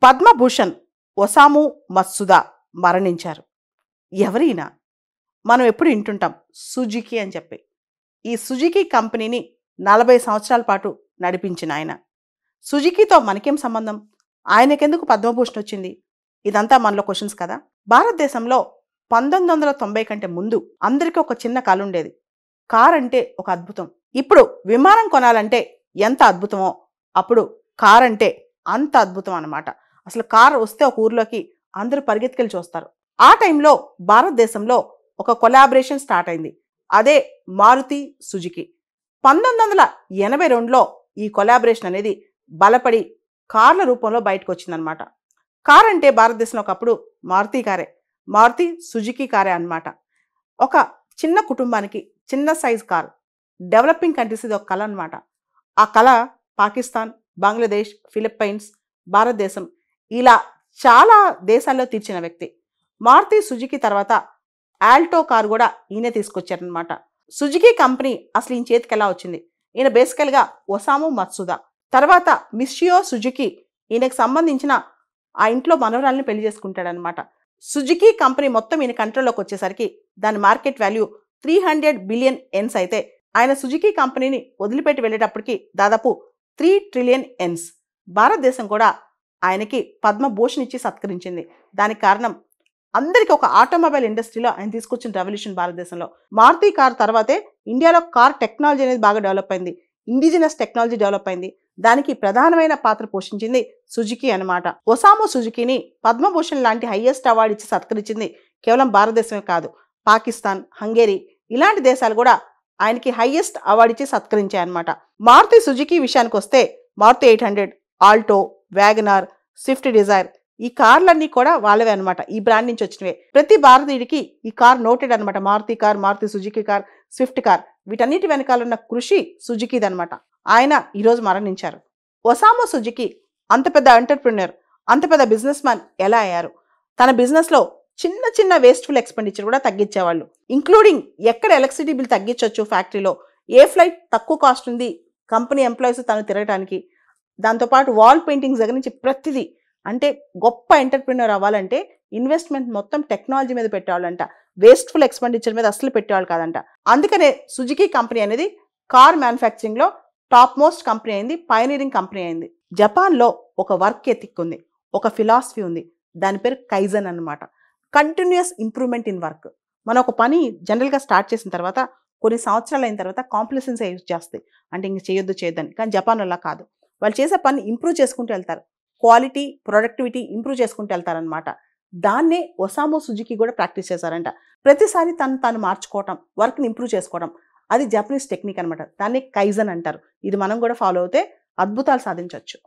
పద్మభూషణ్ ఒసాము మత్సుదా మరణించారు. ఎవరైనా మనం ఎప్పుడు వింటుంటాం సుజుకి అని చెప్పి. ఈ సుజుకి కంపెనీని 40 సంవత్సరాల పాటు నడిపించిన ఆయన. సుజుకితో మనకేం సంబంధం? ఆయనకెందుకు పద్మభూషణ్ వచ్చింది? ఇదంతా మనలో క్వశ్చన్స్ కదా. భారతదేశంలో 1990 కంటే ముందు అందరికీ ఒక చిన్న కళ ఉండేది. కార్ అంటే ఒక అద్భుతం. ఇప్పుడు విమానం కొనాలంటే ఎంత అద్భుతమో అప్పుడు కార్ అంటే అంత అద్భుతం అన్నమాట. అసలు కార్ వస్తే ఒక ఊర్లోకి అందరూ పరిగెత్తుకెళ్ళి చూస్తారు. ఆ టైంలో భారతదేశంలో ఒక కొలాబరేషన్ స్టార్ట్ అయింది. అదే మారుతి సుజుకి. 1982లో ఈ కొలాబరేషన్ అనేది బలపడి కార్ల రూపంలో బయటకు వచ్చిందనమాట. కార్ అంటే భారతదేశంలో ఒకప్పుడు మారుతి కారే, మారుతి సుజుకి కారే అన్నమాట. ఒక చిన్న కుటుంబానికి చిన్న సైజ్ కార్. డెవలపింగ్ కంట్రీస్ ఇది ఒక కళ అనమాట. ఆ కళ పాకిస్తాన్, బంగ్లాదేశ్, ఫిలిప్పైన్స్, భారతదేశం ఇలా చాలా దేశాల్లో తీర్చిన వ్యక్తి. మారుతి సుజుకి తర్వాత ఆల్టో కార్ కూడా ఈయనే తీసుకొచ్చారనమాట. సుజుకి కంపెనీ అసలు ఈయన చేతికి ఎలా వచ్చింది? ఈయన బేసికల్గా ఒసాము మత్సుదా, తర్వాత మిషియో సుజుకి ఈయనకు సంబంధించిన ఆ ఇంట్లో మనవరాల్ని పెళ్లి చేసుకుంటాడనమాట. సుజుకి కంపెనీ మొత్తం ఈయన కంట్రోల్లోకి వచ్చేసరికి దాని మార్కెట్ వాల్యూ 300 బిలియన్ ఎన్స్ అయితే ఆయన సుజుకి కంపెనీని వదిలిపెట్టి వెళ్ళేటప్పటికి దాదాపు 3 ట్రిలియన్ ఎన్స్. భారతదేశం కూడా ఆయనకి పద్మభూషణ్ ఇచ్చి సత్కరించింది. దానికి కారణం అందరికీ ఒక ఆటోమొబైల్ ఇండస్ట్రీలో ఆయన తీసుకొచ్చిన రెవల్యూషన్. భారతదేశంలో మారుతి కార్ తర్వాతే ఇండియాలో కార్ టెక్నాలజీ అనేది బాగా డెవలప్ అయింది. ఇండిజినస్ టెక్నాలజీ డెవలప్ అయింది. దానికి ప్రధానమైన పాత్ర పోషించింది సుజుకి అనమాట. ఒసాము సుజుకిని పద్మభూషణ్ లాంటి హైయెస్ట్ అవార్డు ఇచ్చి సత్కరించింది కేవలం భారతదేశమే కాదు, పాకిస్తాన్, హంగేరీ ఇలాంటి దేశాలు కూడా ఆయనకి హైయెస్ట్ అవార్డు ఇచ్చి సత్కరించాయన్నమాట. మారుతి సుజుకి విషయానికి వస్తే Maruti 800, Alto, WagonR, Swift Dzire ఈ కార్లన్నీ కూడా వాళ్ళవే అనమాట. ఈ బ్రాండ్ నుంచి వచ్చినవే. ప్రతి భారతీయుడికి ఈ కార్ నోటెడ్ అనమాట. Maruti car, Maruti Suzuki car, Swift car వీటన్నిటి వెనకాల ఉన్న కృషి సుజుకిది అనమాట. ఆయన ఈరోజు మరణించారు. ఒసాము సుజుకి అంత పెద్ద ఎంటర్ప్రినర్, అంత పెద్ద బిజినెస్ మ్యాన్ ఎలా అయ్యారు? తన బిజినెస్లో చిన్న చిన్న వేస్ట్ఫుల్ ఎక్స్పెండిచర్ కూడా తగ్గించేవాళ్ళు. ఇంక్లూడింగ్ ఎక్కడ ఎలక్ట్రిసిటీ బిల్ తగ్గించవచ్చు ఫ్యాక్టరీలో, ఏ ఫ్లైట్ తక్కువ కాస్ట్ ఉంది కంపెనీ ఎంప్లాయీస్ తను తిరగటానికి, దాంతోపాటు వాల్ పెయింటింగ్స్ దగ్గర నుంచి ప్రతిదీ. అంటే గొప్ప ఎంటర్ప్రినర్ అవ్వాలంటే ఇన్వెస్ట్మెంట్ మొత్తం టెక్నాలజీ మీద పెట్టేవాళ్ళంట. వేస్ట్ఫుల్ ఎక్స్పెండిచర్ మీద అసలు పెట్టేవాళ్ళు కాదంట. అందుకనే సుజుకి కంపెనీ అనేది కార్ మ్యానుఫ్యాక్చరింగ్లో టాప్ మోస్ట్ కంపెనీ అయింది, పైనీరింగ్ కంపెనీ అయింది. జపాన్లో ఒక వర్క్ ఎథిక్ ఉంది, ఒక ఫిలాసఫీ ఉంది. దాని పేరు కైజన్ అన్నమాట. Continuous improvement in work. మనం ఒక పని జనరల్గా స్టార్ట్ చేసిన తర్వాత కొన్ని సంవత్సరాలు అయిన తర్వాత కాంప్లసెన్స్ యూజ్ చేస్తాయి, అంటే ఇంక చేయొద్దని. కానీ జపాన్ అలా కాదు. వాళ్ళు చేసే పని ఇంప్రూవ్ చేసుకుంటూ వెళ్తారు. క్వాలిటీ, ప్రొడక్టివిటీ ఇంప్రూవ్ చేసుకుంటూ వెళ్తారనమాట. దాన్నే ఒసాము సుజుకి కూడా ప్రాక్టీస్ చేశారంట. ప్రతిసారి తాను మార్చుకోవటం, వర్క్ని ఇంప్రూవ్ చేసుకోవడం, అది జపనీస్ టెక్నిక్ అనమాట. దాన్ని కైజన్ అంటారు. ఇది మనం కూడా ఫాలో అవుతే అద్భుతాలు సాధించవచ్చు.